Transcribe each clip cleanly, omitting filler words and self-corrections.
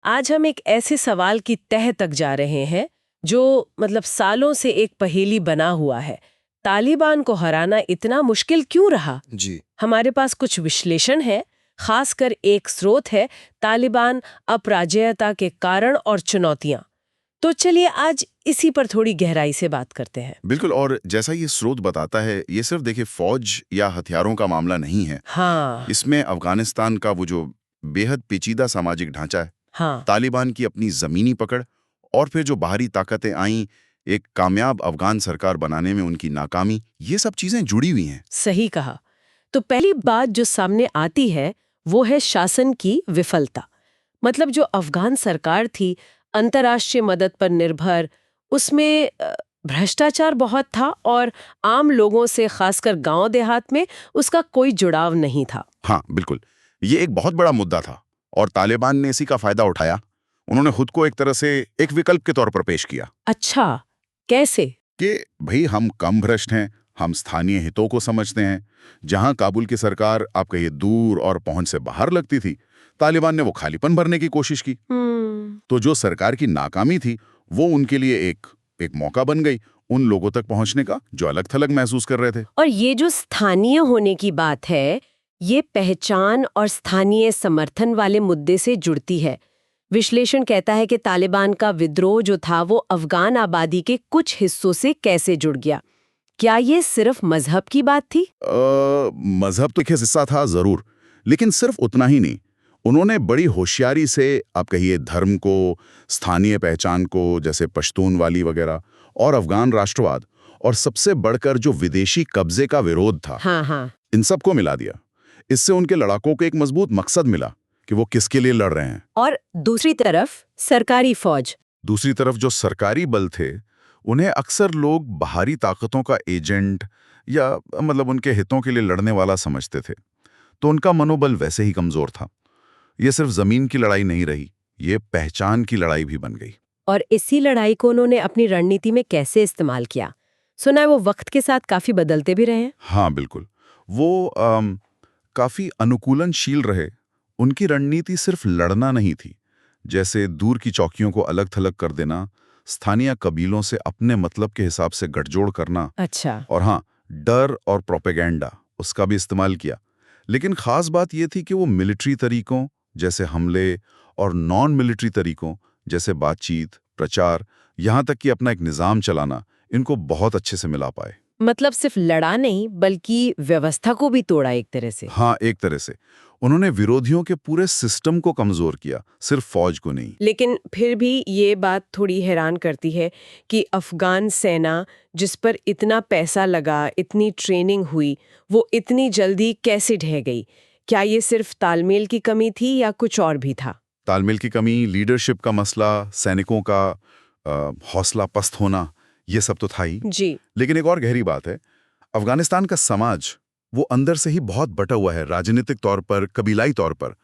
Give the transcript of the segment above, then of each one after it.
आज हम एक ऐसे सवाल की तह तक जा रहे हैं जो सालों से एक पहेली बना हुआ है। तालिबान को हराना इतना मुश्किल क्यों रहा? जी। हमारे पास कुछ विश्लेषण है, खासकर एक स्रोत है, तालिबान अपराजयता के कारण और चुनौतियां। तो चलिए आज इसी पर थोड़ी गहराई से बात करते हैं। बिल्कुल, और जैसा ये स्रोत बताता है, ये सिर्फ देखिए फौज या हथियारों का मामला नहीं है। हाँ। इसमें अफगानिस्तान का वो जो बेहद पेचीदा सामाजिक ढांचा है, हाँ। तालिबान की अपनी जमीनी पकड़, और फिर जो बाहरी ताकतें आईं, एक कामयाब अफगान सरकार बनाने में उनकी नाकामी, ये सब चीजें जुड़ी हुई हैं। सही कहा। तो पहली बात जो सामने आती है वो है शासन की विफलता। जो अफगान सरकार थी, अंतर्राष्ट्रीय मदद पर निर्भर, उसमें भ्रष्टाचार बहुत था और आम लोगों से, खासकर गांव देहात में, उसका कोई जुड़ाव नहीं था। हाँ बिल्कुल, ये एक बहुत बड़ा मुद्दा था और तालिबान ने इसी का फायदा उठाया। उन्होंने खुद को एक तरह से एक विकल्प के तौर पर पेश किया अच्छा, कैसे? कि भाई हम कम भ्रष्ट हैं, हम स्थानीय हितों को समझते हैं। जहां काबुल की सरकार आप कहिए दूर और पहुंच से बाहर लगती थी, तालिबान ने वो खालीपन भरने की कोशिश की। तो जो सरकार की नाकामी थी, वो उनके लिए एक मौका बन गई उन लोगों तक पहुंचने का जो अलग थलग महसूस कर रहे थे। और ये जो स्थानीय होने की बात है, ये पहचान और स्थानीय समर्थन वाले मुद्दे से जुड़ती है। विश्लेषण कहता है कि तालिबान का विद्रोह जो था वो अफगान आबादी के कुछ हिस्सों से कैसे जुड़ गया। क्या ये सिर्फ मजहब की बात थी? मजहब तो एक हिस्सा था जरूर, लेकिन सिर्फ उतना ही नहीं। उन्होंने बड़ी होशियारी से, आप कहिए धर्म को, स्थानीय पहचान को, जैसे पश्तून वाली वगैरह, और अफगान राष्ट्रवाद, और सबसे बढ़कर जो विदेशी कब्जे का विरोध था, हाँ हाँ। इन सबको मिला दिया। इससे उनके लड़ाकों को एक मजबूत मकसद मिला कि वो किसके लिए लड़ रहे हैं। और दूसरी तरफ सरकारी फौज। दूसरी तरफ जो सरकारी बल थे, उन्हें अक्सर लोग बाहरी ताकतों का एजेंट या उनके हितों के लिए लड़ने वाला समझते थे, तो उनका मनोबल वैसे ही कमजोर था। ये सिर्फ जमीन की लड़ाई नहीं रही, ये पहचान की लड़ाई भी बन गई। और इसी लड़ाई को उन्होंने अपनी रणनीति में कैसे इस्तेमाल किया? सुना है वो वक्त के साथ काफी बदलते भी रहे हैं। हाँ बिल्कुल, वो काफी अनुकूलनशील रहे। उनकी रणनीति सिर्फ लड़ना नहीं थी, जैसे दूर की चौकियों को अलग थलग कर देना, स्थानीय कबीलों से अपने मतलब के हिसाब से गठजोड़ करना। अच्छा। और हाँ, डर और प्रोपेगेंडा, उसका भी इस्तेमाल किया। लेकिन खास बात यह थी कि वो मिलिट्री तरीकों जैसे हमले और नॉन मिलिट्री तरीकों जैसे बातचीत, प्रचार, यहाँ तक कि अपना एक निज़ाम चलाना, इनको बहुत अच्छे से मिला पाए। सिर्फ लड़ा नहीं बल्कि व्यवस्था को भी तोड़ा एक तरह से। हाँ, एक तरह से उन्होंने विरोधियों के पूरे सिस्टम को कमजोर किया, सिर्फ फौज को नहीं। लेकिन फिर भी ये बात थोड़ी हैरान करती है कि अफगान सेना, जिस पर इतना पैसा लगा, इतनी ट्रेनिंग हुई, वो इतनी जल्दी कैसे ढह गई? क्या ये सिर्फ तालमेल की कमी थी या कुछ और भी था? तालमेल की कमी, लीडरशिप का मसला, सैनिकों का हौसला पस्त होना, ये सब तो था ही। जी। लेकिन एक और गहरी बात है, अफगानिस्तान का समाज वो अंदर से ही बहुत बटा हुआ है, राजनीतिक तौर पर, कबीलाई तौर पर।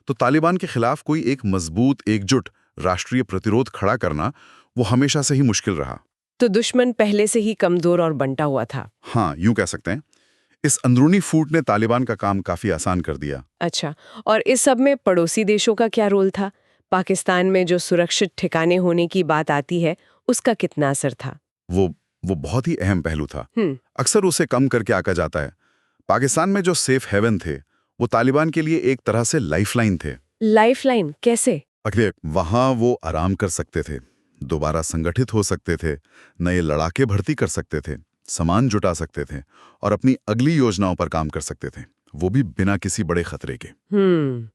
तो तालिबान के खिलाफ कोई एक मजबूत, एकजुट राष्ट्रीय प्रतिरोध खड़ा करना वो हमेशा से ही मुश्किल रहा। तो दुश्मन पहले से ही कमजोर और बंटा हुआ था। हाँ, यूं कह सकते हैं। इस अंदरूनी फूट ने तालिबान का काम काफी आसान कर दिया। अच्छा, और इस सब में पड़ोसी देशों का क्या रोल था? पाकिस्तान में जो सुरक्षित ठिकाने होने की बात आती है, उसका कितना असर था? वो बहुत ही अहम पहलू था। अक्सर उसे कम करके आका जाता है। पाकिस्तान में जो सेफ हेवन थे, वो तालिबान के लिए एक तरह से लाइफलाइन थे। लाइफलाइन कैसे? अगले वहां वो आराम कर सकते थे, दोबारा संगठित हो सकते थे, नए लड़ाके भर्ती कर सकते थे, सामान जुटा सकते थे और अपनी अगली योजनाओं पर काम कर सकते थे, वो भी बिना किसी बड़े खतरे के।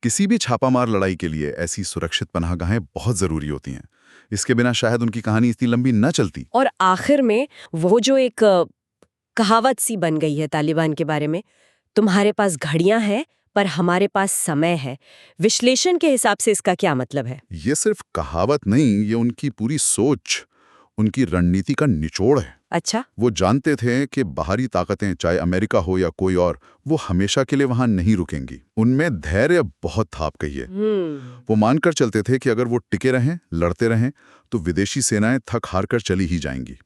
किसी भी छापामार लड़ाई के लिए ऐसी सुरक्षित पनाहगाहें बहुत जरूरी होती हैं। इसके बिना शायद उनकी कहानी इतनी लंबी न चलती। और आखिर में वो जो एक कहावत सी बन गई है तालिबान के बारे में, तुम्हारे पास घड़ियां हैं पर हमारे पास समय है। विश्लेषण के हिसाब से इसका क्या मतलब है? ये सिर्फ कहावत नहीं, ये उनकी पूरी सोच, उनकी रणनीति का निचोड़ है। अच्छा। वो जानते थे कि बाहरी ताकतें, चाहे अमेरिका हो या कोई और, वो हमेशा के लिए वहां नहीं रुकेंगी। उनमें धैर्य बहुत था, आप कहिए। वो मानकर चलते थे कि अगर वो टिके रहें, लड़ते रहें, तो विदेशी सेनाएं थक हार कर चली ही जाएंगी।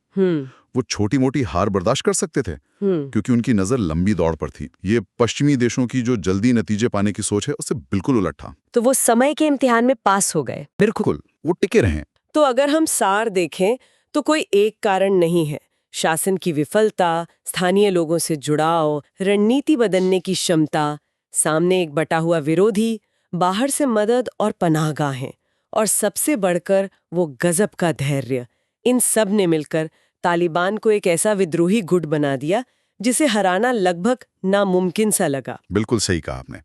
वो छोटी मोटी हार बर्दाश्त कर सकते थे क्योंकि उनकी नजर लंबी दौड़ पर थी। ये पश्चिमी देशों की जो जल्दी नतीजे पाने की सोच है उससे बिल्कुल उलट था। तो वो समय के इम्तिहान में पास हो गए। बिल्कुल, वो टिके रहे। तो अगर हम सार देखें तो कोई एक कारण नहीं है। शासन की विफलता, स्थानीय लोगों से जुड़ाव, रणनीति बदलने की क्षमता, सामने एक बटा हुआ विरोधी, बाहर से मदद और पनाहगाहें, और सबसे बढ़कर वो गजब का धैर्य, इन सब ने मिलकर तालिबान को एक ऐसा विद्रोही गुट बना दिया जिसे हराना लगभग नामुमकिन सा लगा। बिल्कुल सही कहा आपने।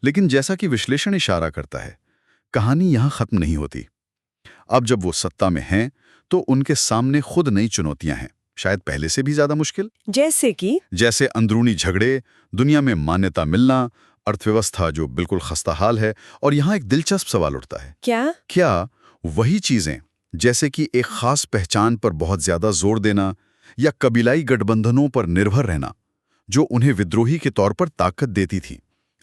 लेकिन जैसा कि विश्लेषण इशारा करता है, कहानी यहाँ खत्म नहीं होती। अब जब वो सत्ता में हैं, तो उनके सामने खुद नई चुनौतियां हैं, शायद पहले से भी ज्यादा मुश्किल। जैसे अंदरूनी झगड़े, दुनिया में मान्यता मिलना, अर्थव्यवस्था जो बिल्कुल खस्ता हाल है, और यहाँ एक दिलचस्प सवाल उठता है, क्या वही चीजें, जैसे कि एक खास पहचान पर बहुत ज्यादा जोर देना या कबीलाई गठबंधनों पर निर्भर रहना, जो उन्हें विद्रोही के तौर पर ताकत देती थी,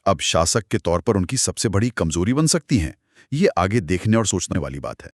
अब शासक के तौर पर उनकी सबसे बड़ी कमजोरी बन सकती हैं? ये आगे देखने और सोचने वाली बात है।